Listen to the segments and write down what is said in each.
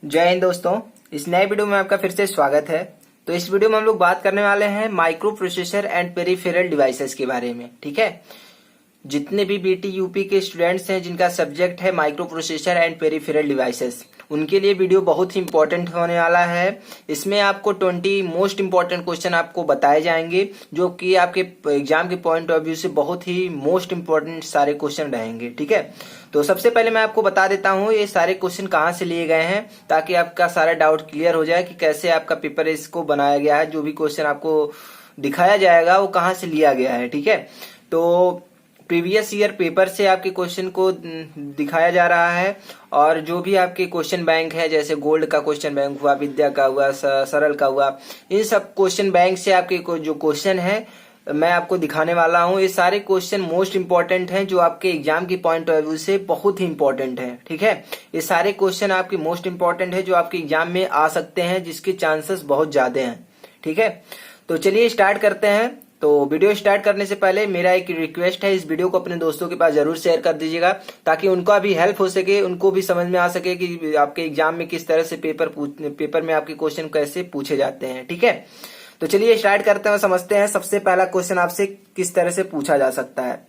जय हिंद दोस्तों, इस नए वीडियो में आपका फिर से स्वागत है। तो इस वीडियो में हम लोग बात करने वाले हैं micro processor and peripheral devices के बारे में। ठीक है, जितने भी बीटी यूपी के स्टूडेंट्स हैं जिनका सब्जेक्ट है micro processor and peripheral devices, उनके लिए वीडियो बहुत ही इंपॉर्टेंट होने वाला है। इसमें आपको 20 मोस्ट इंपॉर्टेंट क्वेश्चन आपको बताए जाएंगे, जो कि आपके एग्जाम के पॉइंट ऑफ व्यू से बहुत ही मोस्ट इंपॉर्टेंट सारे क्वेश्चन रहेंगे। ठीक है, तो सबसे पहले मैं आपको बता देता हूँ ये सारे क्वेश्चन कहाँ से लिए गए हैं, ताकि आपका सारा डाउट क्लियर हो जाए कि कैसे आपका पेपर इसको बनाया गया है। जो भी क्वेश्चन आपको दिखाया जाएगा वो कहाँ से लिया गया है। ठीक है, तो प्रीवियस ईयर पेपर से आपके क्वेश्चन को दिखाया जा रहा है, और जो भी आपके क्वेश्चन बैंक है, जैसे गोल्ड का क्वेश्चन बैंक हुआ, विद्या का हुआ, सरल का हुआ, इन सब क्वेश्चन बैंक से आपके जो क्वेश्चन है मैं आपको दिखाने वाला हूं। ये सारे क्वेश्चन मोस्ट इंपॉर्टेंट हैं, जो आपके एग्जाम की पॉइंट ऑफ व्यू से बहुत ही इंपॉर्टेंट है। ठीक है, ये सारे क्वेश्चन आपके मोस्ट इंपॉर्टेंट है, जो आपके एग्जाम में आ सकते हैं, जिसके चांसेस बहुत ज्यादा हैं। ठीक है, तो चलिए स्टार्ट करते हैं। तो वीडियो स्टार्ट करने से पहले मेरा एक रिक्वेस्ट है, इस वीडियो को अपने दोस्तों के पास जरूर शेयर कर दीजिएगा, ताकि उनका भी हेल्प हो सके, उनको भी समझ में आ सके कि आपके एग्जाम में किस तरह से पेपर में आपके क्वेश्चन कैसे पूछे जाते हैं। ठीक है, तो चलिए स्टार्ट करते हैं, समझते हैं सबसे पहला क्वेश्चन आपसे किस तरह से पूछा जा सकता है।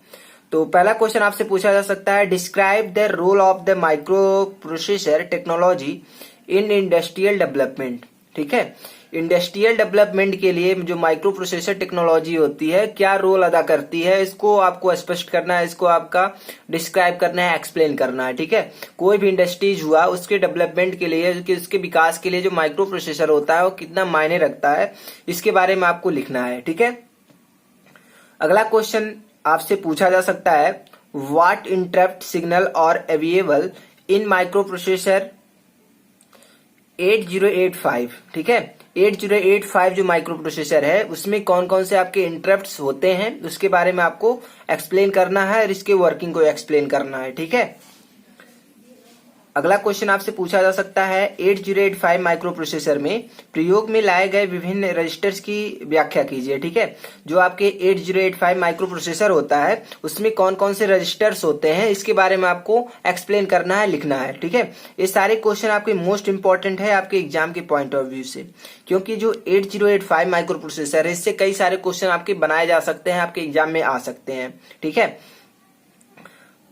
तो पहला क्वेश्चन आपसे पूछा जा सकता है, describe the role of the microprocessor technology in industrial development. ठीक है, इंडस्ट्रियल डेवलपमेंट के लिए जो माइक्रो प्रोसेसर टेक्नोलॉजी होती है क्या रोल अदा करती है, इसको आपको स्पष्ट करना है, इसको आपका डिस्क्राइब करना है, एक्सप्लेन करना है। ठीक है, कोई भी इंडस्ट्रीज हुआ उसके डेवलपमेंट के लिए, उसके विकास के लिए जो माइक्रो प्रोसेसर होता है वो कितना मायने रखता है, इसके बारे में आपको लिखना है। ठीक है, अगला क्वेश्चन आपसे पूछा जा सकता है, व्हाट इंटरप्ट सिग्नल और अवेलेबल इन माइक्रो प्रोसेसर 8085। ठीक है, 8085 जो माइक्रो प्रोसेसर है उसमें कौन कौन से आपके इंटरप्ट्स होते हैं, उसके बारे में आपको एक्सप्लेन करना है और इसके वर्किंग को एक्सप्लेन करना है। ठीक है, अगला क्वेश्चन आपसे पूछा जा सकता है, 8085 माइक्रो प्रोसेसर में प्रयोग में लाए गए विभिन्न रजिस्टर्स की व्याख्या कीजिए। ठीक है, जो आपके 8085 माइक्रो प्रोसेसर होता है उसमें कौन कौन से रजिस्टर्स होते हैं, इसके बारे में आपको एक्सप्लेन करना है, लिखना है। ठीक है, ये सारे क्वेश्चन आपके मोस्ट इंपॉर्टेंट है आपके एग्जाम के पॉइंट ऑफ व्यू से, क्योंकि जो 8085 माइक्रो प्रोसेसर है इससे कई सारे क्वेश्चन आपके बनाए जा सकते हैं, आपके एग्जाम में आ सकते हैं। ठीक है,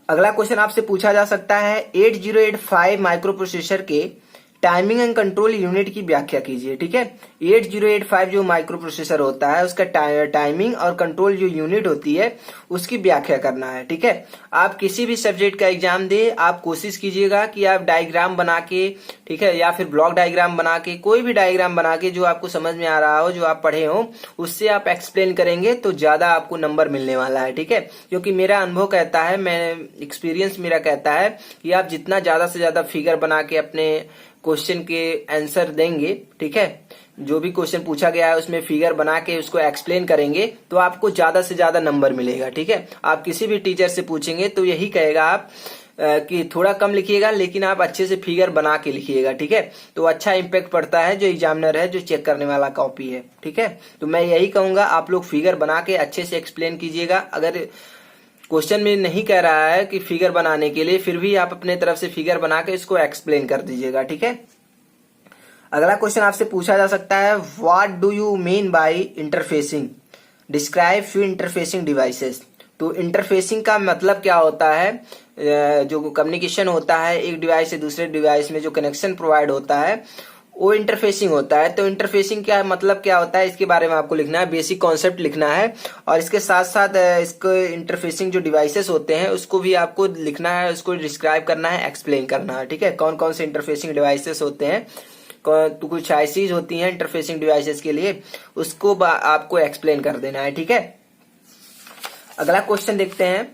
अगला क्वेश्चन आपसे पूछा जा सकता है, 8085 माइक्रो प्रोसेसर के टाइमिंग एंड कंट्रोल यूनिट की व्याख्या कीजिए। ठीक है, 8085 जो माइक्रो प्रोसेसर होता है उसका टाइमिंग और कंट्रोल जो यूनिट होती है उसकी व्याख्या करना है। ठीक है, आप किसी भी सब्जेक्ट का एग्जाम दे, आप कोशिश कीजिएगा कि आप डायग्राम बना के, ठीक है, या फिर ब्लॉक डायग्राम बना के, कोई भी डायग्राम बना के जो आपको समझ में आ रहा हो, जो आप पढ़े हो, उससे आप एक्सप्लेन करेंगे तो ज्यादा आपको नंबर मिलने वाला है। ठीक है, क्योंकि मेरा अनुभव कहता है, एक्सपीरियंस मेरा कहता है कि आप जितना ज्यादा से ज्यादा फिगर बना के अपने क्वेश्चन के आंसर देंगे, ठीक है, जो भी क्वेश्चन पूछा गया है उसमें फिगर बना के उसको एक्सप्लेन करेंगे तो आपको ज्यादा से ज्यादा नंबर मिलेगा। ठीक है, आप किसी भी टीचर से पूछेंगे तो यही कहेगा आप कि थोड़ा कम लिखिएगा लेकिन आप अच्छे से फिगर बना के लिखिएगा। ठीक है, तो अच्छा इम्पैक्ट पड़ता है जो एग्जामिनर है, जो चेक करने वाला कॉपी है। ठीक है, तो मैं यही कहूंगा आप लोग फिगर बना के अच्छे से एक्सप्लेन कीजिएगा। अगर क्वेश्चन में नहीं कह रहा है कि फिगर बनाने के लिए, फिर भी आप अपने तरफ से फिगर बना के इसको एक्सप्लेन कर दीजिएगा। ठीक है, अगला क्वेश्चन आपसे पूछा जा सकता है, what do you mean by interfacing, describe few interfacing devices. तो इंटरफेसिंग का मतलब क्या होता है, जो कम्युनिकेशन होता है एक डिवाइस से दूसरे डिवाइस में, जो कनेक्शन प्रोवाइड होता है वो इंटरफेसिंग होता है। तो इंटरफेसिंग क्या मतलब क्या होता है, इसके बारे में आपको लिखना है, बेसिक कॉन्सेप्ट लिखना है, और इसके साथ साथ इसको इंटरफेसिंग जो डिवाइसेस होते हैं उसको भी आपको लिखना है, उसको डिस्क्राइब करना है, एक्सप्लेन करना है। ठीक है, कौन कौन से इंटरफेसिंग डिवाइसेस होते हैं, तो कुछ आईसीज होती हैं इंटरफेसिंग डिवाइसेस के लिए, उसको आपको एक्सप्लेन कर देना है। ठीक है, अगला क्वेश्चन देखते हैं।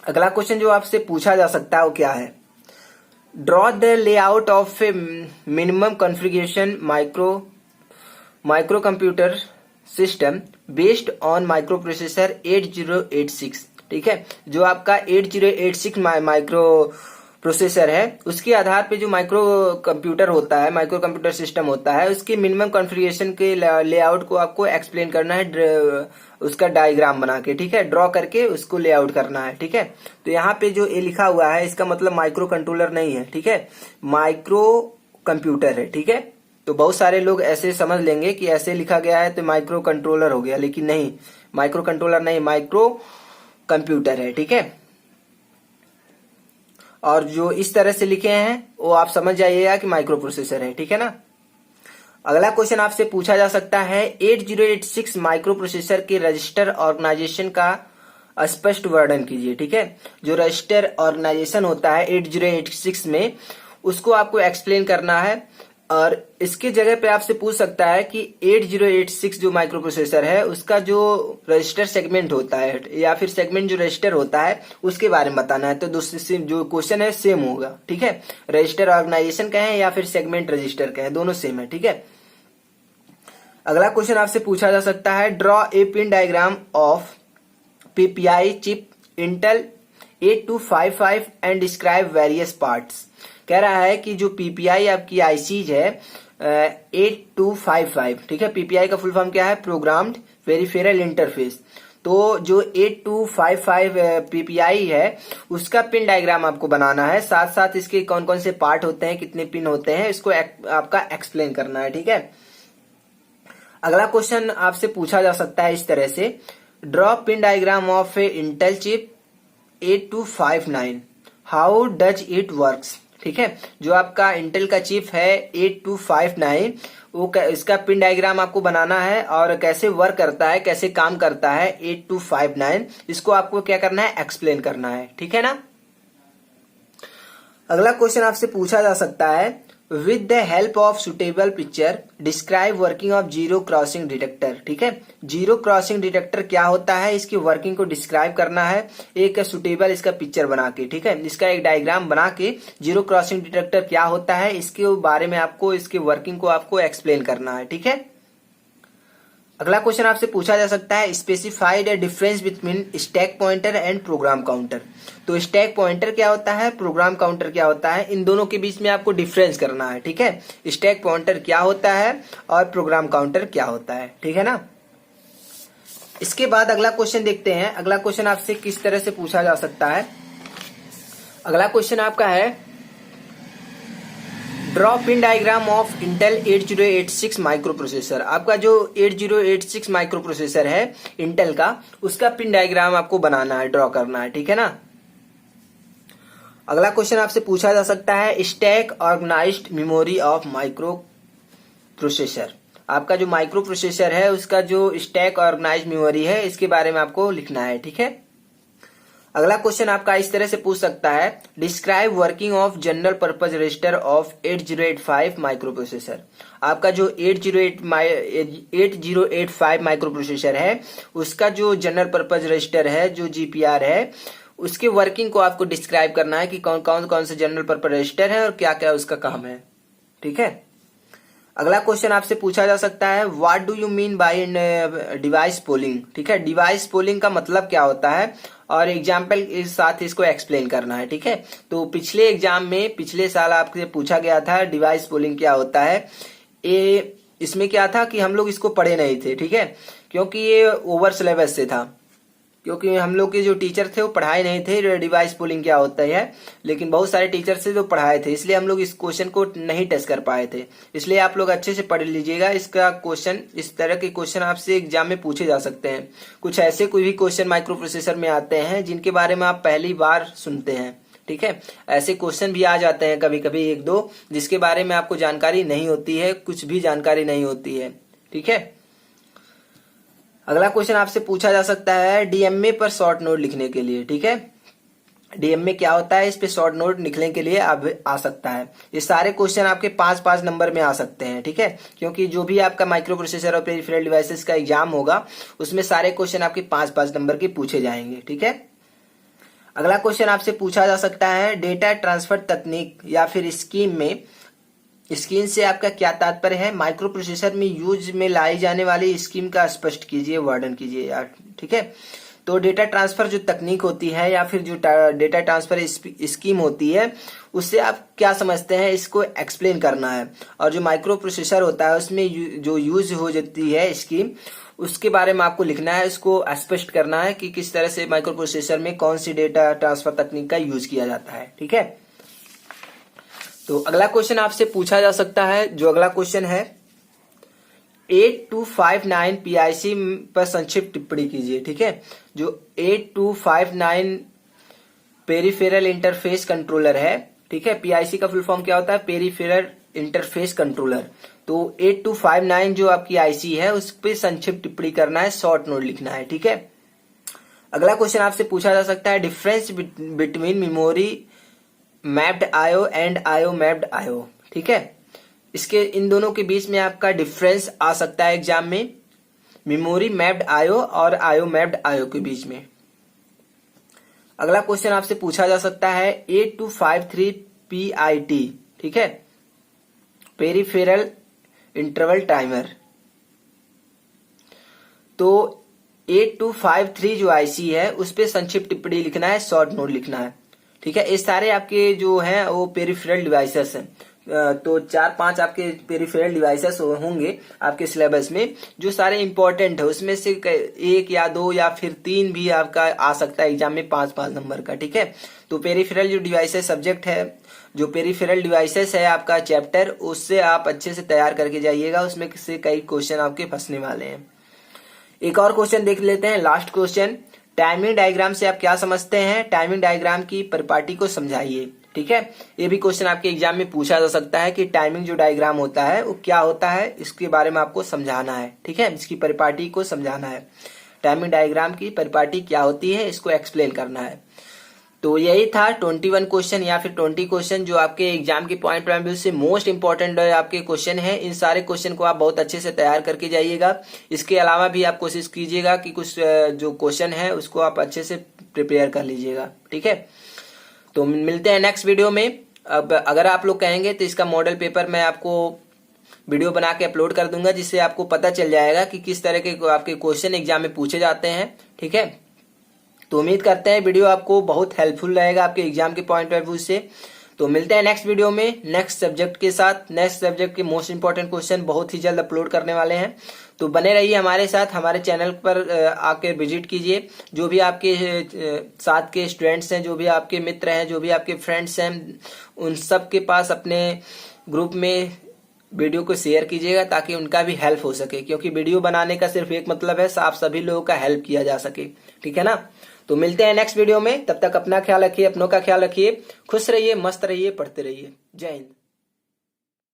अगला क्वेश्चन जो आपसे पूछा जा सकता है वो क्या है, draw the layout of A minimum configuration micro computer system based on micro processor 8086। ठीक है, जो आपका 8086 माइक्रो प्रोसेसर है उसके आधार पे जो माइक्रो कंप्यूटर होता है, माइक्रो कंप्यूटर सिस्टम होता है, उसके मिनिमम कॉन्फ़िगरेशन के लेआउट को आपको एक्सप्लेन करना है, उसका डायग्राम बना के, ठीक है, ड्रॉ करके उसको लेआउट करना है। ठीक है, तो यहाँ पे जो ए लिखा हुआ है इसका मतलब माइक्रो कंट्रोलर नहीं है। ठीक है, माइक्रो कंप्यूटर है, ठीक है। तो बहुत सारे लोग ऐसे समझ लेंगे कि ऐसे लिखा गया है तो माइक्रो कंट्रोलर हो गया, लेकिन नहीं, माइक्रो कंट्रोलर नहीं, माइक्रो कंप्यूटर है, ठीक है। और जो इस तरह से लिखे हैं वो आप समझ जाइएगा कि माइक्रो प्रोसेसर है, ठीक है ना। अगला क्वेश्चन आपसे पूछा जा सकता है 8086 माइक्रो प्रोसेसर के रजिस्टर ऑर्गेनाइजेशन का स्पष्ट वर्णन कीजिए, ठीक है। जो रजिस्टर ऑर्गेनाइजेशन होता है 8086 में, उसको आपको एक्सप्लेन करना है। और इसके जगह पे आपसे पूछ सकता है कि 8086 जो माइक्रो प्रोसेसर है उसका जो रजिस्टर सेगमेंट होता है या फिर सेगमेंट जो रजिस्टर होता है उसके बारे में बताना है। तो दूसरे जो क्वेश्चन है सेम होगा, ठीक है। रजिस्टर ऑर्गेनाइजेशन कहें या फिर सेगमेंट रजिस्टर कहें, दोनों सेम है, ठीक है। अगला क्वेश्चन आपसे पूछा जा सकता है draw a pin diagram of PPI chip Intel 8255 and describe various parts. कह रहा है कि जो पीपीआई आपकी आईसीज है 8255, ठीक है। पीपीआई का फुल फॉर्म क्या है? Programmed peripheral interface. तो जो 8255 पीपीआई है उसका पिन डायग्राम आपको बनाना है, साथ साथ इसके कौन कौन से पार्ट होते हैं, कितने पिन होते हैं, इसको आपका एक्सप्लेन करना है, ठीक है। अगला क्वेश्चन आपसे पूछा जा सकता है इस तरह से draw pin diagram of A Intel chip 8259, how does it works, ठीक है। जो आपका इंटेल का चिप है 8259, वो इसका पिन डायग्राम आपको बनाना है और कैसे वर्क करता है, कैसे काम करता है 8259, इसको आपको क्या करना है? एक्सप्लेन करना है, ठीक है ना। अगला क्वेश्चन आपसे पूछा जा सकता है with the help of suitable picture describe working of zero crossing detector, ठीक है। जीरो क्रॉसिंग डिटेक्टर क्या होता है, इसकी वर्किंग को डिस्क्राइब करना है एक सुटेबल इसका पिक्चर बना के, ठीक है। इसका एक डायग्राम बना के जीरो क्रॉसिंग डिटेक्टर क्या होता है इसके बारे में आपको, इसके वर्किंग को आपको एक्सप्लेन करना है, ठीक है। अगला क्वेश्चन आपसे पूछा जा सकता है specified A difference between stack pointer and program counter. तो स्टैक पॉइंटर क्या होता है, प्रोग्राम काउंटर क्या होता है, इन दोनों के बीच में आपको डिफरेंस करना है, ठीक है। स्टैक पॉइंटर क्या होता है और प्रोग्राम काउंटर क्या होता है, ठीक है ना। इसके बाद अगला क्वेश्चन देखते हैं। अगला क्वेश्चन आपसे किस तरह से पूछा जा सकता है। अगला क्वेश्चन आपका है draw pin diagram of Intel 8086 micro processor. आपका जो 8086 माइक्रो प्रोसेसर है इंटेल का, उसका पिन डायग्राम आपको बनाना है, ड्रॉ करना है, ठीक है ना। अगला क्वेश्चन आपसे पूछा जा सकता है stack organised memory of microprocessor. आपका जो माइक्रो प्रोसेसर है उसका जो स्टैक ऑर्गेनाइज्ड मेमोरी है इसके बारे में आपको लिखना है, ठीक है। अगला क्वेश्चन आपका इस तरह से पूछ सकता है describe working of general purpose register of 8085 micro processor. आपका जो 8085 माइक्रो प्रोसेसर है उसका जो जनरल पर्पज रजिस्टर है, जो जीपीआर है, उसके वर्किंग को आपको डिस्क्राइब करना है कि कौन कौन से जनरल पर्पज रजिस्टर है और क्या क्या उसका काम है, ठीक है। अगला क्वेश्चन आपसे पूछा जा सकता है what do you mean by device polling, ठीक है। डिवाइस पोलिंग का मतलब क्या होता है और एग्जाम्पल के साथ इसको एक्सप्लेन करना है, ठीक है। तो पिछले एग्जाम में पिछले साल आपसे पूछा गया था डिवाइस पोलिंग क्या होता है। इसमें क्या था कि हम लोग इसको पढ़े नहीं थे, ठीक है, क्योंकि ये ओवर सिलेबस से था, क्योंकि हम लोग के जो टीचर थे वो पढ़ाए नहीं थे डिवाइस पोलिंग क्या होता है, लेकिन बहुत सारे टीचर से जो पढ़ाए थे, इसलिए हम लोग इस क्वेश्चन को नहीं टच कर पाए थे। इसलिए आप लोग अच्छे से पढ़ लीजिएगा इसका क्वेश्चन। इस तरह के क्वेश्चन आपसे एग्जाम में पूछे जा सकते हैं। कुछ ऐसे कोई भी क्वेश्चन माइक्रो प्रोसेसर में आते हैं जिनके बारे में आप पहली बार सुनते हैं, ठीक है। ऐसे क्वेश्चन भी आ जाते हैं कभी कभी एक दो जिसके बारे में आपको जानकारी नहीं होती है, कुछ भी जानकारी नहीं होती है, ठीक है। अगला क्वेश्चन आपसे पूछा जा सकता है डीएमए पर शॉर्ट नोट लिखने के लिए, ठीक है। डीएमए क्या होता है, इस पे शॉर्ट नोट लिखने के लिए आ सकता है। ये सारे क्वेश्चन आपके 5-5 नंबर में आ सकते हैं, ठीक है, क्योंकि जो भी आपका माइक्रो प्रोसेसर और पेरिफेरल डिवाइसेस का एग्जाम होगा उसमें सारे क्वेश्चन आपके 5-5 नंबर के पूछे जाएंगे, ठीक है। अगला क्वेश्चन आपसे पूछा जा सकता है डेटा ट्रांसफर तकनीक या फिर स्कीम में, स्कीम से आपका क्या तात्पर्य है, माइक्रो प्रोसेसर में यूज में लाई जाने वाली स्कीम का स्पष्ट कीजिए, वर्णन कीजिए यार, ठीक है। तो डेटा ट्रांसफर जो तकनीक होती है या फिर जो डेटा ट्रांसफर स्कीम होती है उससे आप क्या समझते हैं, इसको एक्सप्लेन करना है। और जो माइक्रो प्रोसेसर होता है उसमें जो यूज हो जाती है स्कीम, उसके बारे में आपको लिखना है, इसको स्पष्ट करना है कि किस तरह से माइक्रो प्रोसेसर में कौन सी डेटा ट्रांसफर तकनीक का यूज किया जाता है, ठीक है। तो अगला क्वेश्चन आपसे पूछा जा सकता है, जो अगला क्वेश्चन है 8259 पीआईसी पर संक्षिप्त टिप्पणी कीजिए। ठीक है, जो 8259 पेरिफेरल इंटरफेस कंट्रोलर है, ठीक है, पीआईसी का फुल फॉर्म क्या होता है, पेरिफेरल इंटरफेस कंट्रोलर। तो 8259 जो आपकी आईसी है उस पर संक्षिप्त टिप्पणी करना है, शॉर्ट नोट लिखना है। ठीक है, अगला क्वेश्चन आपसे पूछा जा सकता है difference between memory mapped IO and IO mapped IO. ठीक है, इसके इन दोनों के बीच में आपका डिफरेंस आ सकता है एग्जाम में, मेमोरी मैप्ड आईओ और आईओ मैप्ड आईओ के बीच में। अगला क्वेश्चन आपसे पूछा जा सकता है 8253 पीआईटी, ठीक है, पेरिफेरल इंटरवल टाइमर। तो 8253 जो आईसी है उस पे संक्षिप्त टिप्पणी लिखना है, शॉर्ट नोट लिखना है। ठीक है, ये सारे आपके जो हैं वो पेरिफेरल डिवाइसेस हैं। तो 4-5 आपके पेरिफेरल डिवाइसेस होंगे आपके सिलेबस में, जो सारे इंपॉर्टेंट है। उसमें से 1 या 2 या फिर 3 भी आपका आ सकता है एग्जाम में 5-5 नंबर का। ठीक है, तो पेरिफेरल जो डिवाइसेस सब्जेक्ट है, जो पेरिफेरल डिवाइसेस है आपका चैप्टर, उससे आप अच्छे से तैयार करके जाइएगा, उसमें से कई क्वेश्चन आपके फंसने वाले हैं। एक और क्वेश्चन देख लेते हैं, लास्ट क्वेश्चन, टाइमिंग डायग्राम से आप क्या समझते हैं, टाइमिंग डायग्राम की परिपाटी को समझाइए। ठीक है, ये भी क्वेश्चन आपके एग्जाम में पूछा जा सकता है कि टाइमिंग जो डायग्राम होता है वो क्या होता है, इसके बारे में आपको समझाना है। ठीक है, इसकी परिपाटी को समझाना है, टाइमिंग डायग्राम की परिपाटी क्या होती है इसको एक्सप्लेन करना है। तो यही था 21 क्वेश्चन या फिर 20 क्वेश्चन जो आपके एग्जाम के पॉइंट ऑफ व्यू से मोस्ट इंपॉर्टेंट आपके क्वेश्चन है। इन सारे क्वेश्चन को आप बहुत अच्छे से तैयार करके जाइएगा। इसके अलावा भी आप कोशिश कीजिएगा कि कुछ जो क्वेश्चन है उसको आप अच्छे से प्रिपेयर कर लीजिएगा। ठीक है, तो मिलते हैं नेक्स्ट वीडियो में। अब अगर आप लोग कहेंगे तो इसका मॉडल पेपर मैं आपको वीडियो बना के अपलोड कर दूंगा, जिससे आपको पता चल जाएगा कि किस तरह के आपके क्वेश्चन एग्जाम में पूछे जाते हैं। ठीक है, तो उम्मीद करते हैं वीडियो आपको बहुत हेल्पफुल रहेगा आपके एग्जाम के पॉइंट ऑफ व्यू से। तो मिलते हैं नेक्स्ट वीडियो में नेक्स्ट सब्जेक्ट के साथ। नेक्स्ट सब्जेक्ट के मोस्ट इंपॉर्टेंट क्वेश्चन बहुत ही जल्द अपलोड करने वाले हैं, तो बने रहिए हमारे साथ। हमारे चैनल पर आके विजिट कीजिए। जो भी आपके साथ के स्टूडेंट्स हैं, जो भी आपके मित्र हैं, जो भी आपके फ्रेंड्स हैं, उन सब के पास अपने ग्रुप में वीडियो को शेयर कीजिएगा ताकि उनका भी हेल्प हो सके, क्योंकि वीडियो बनाने का सिर्फ एक मतलब है, आप सभी लोगों का हेल्प किया जा सके। ठीक है ना, तो मिलते हैं नेक्स्ट वीडियो में। तब तक अपना ख्याल रखिए, अपनों का ख्याल रखिए, खुश रहिए, मस्त रहिए, पढ़ते रहिए। जय हिंद।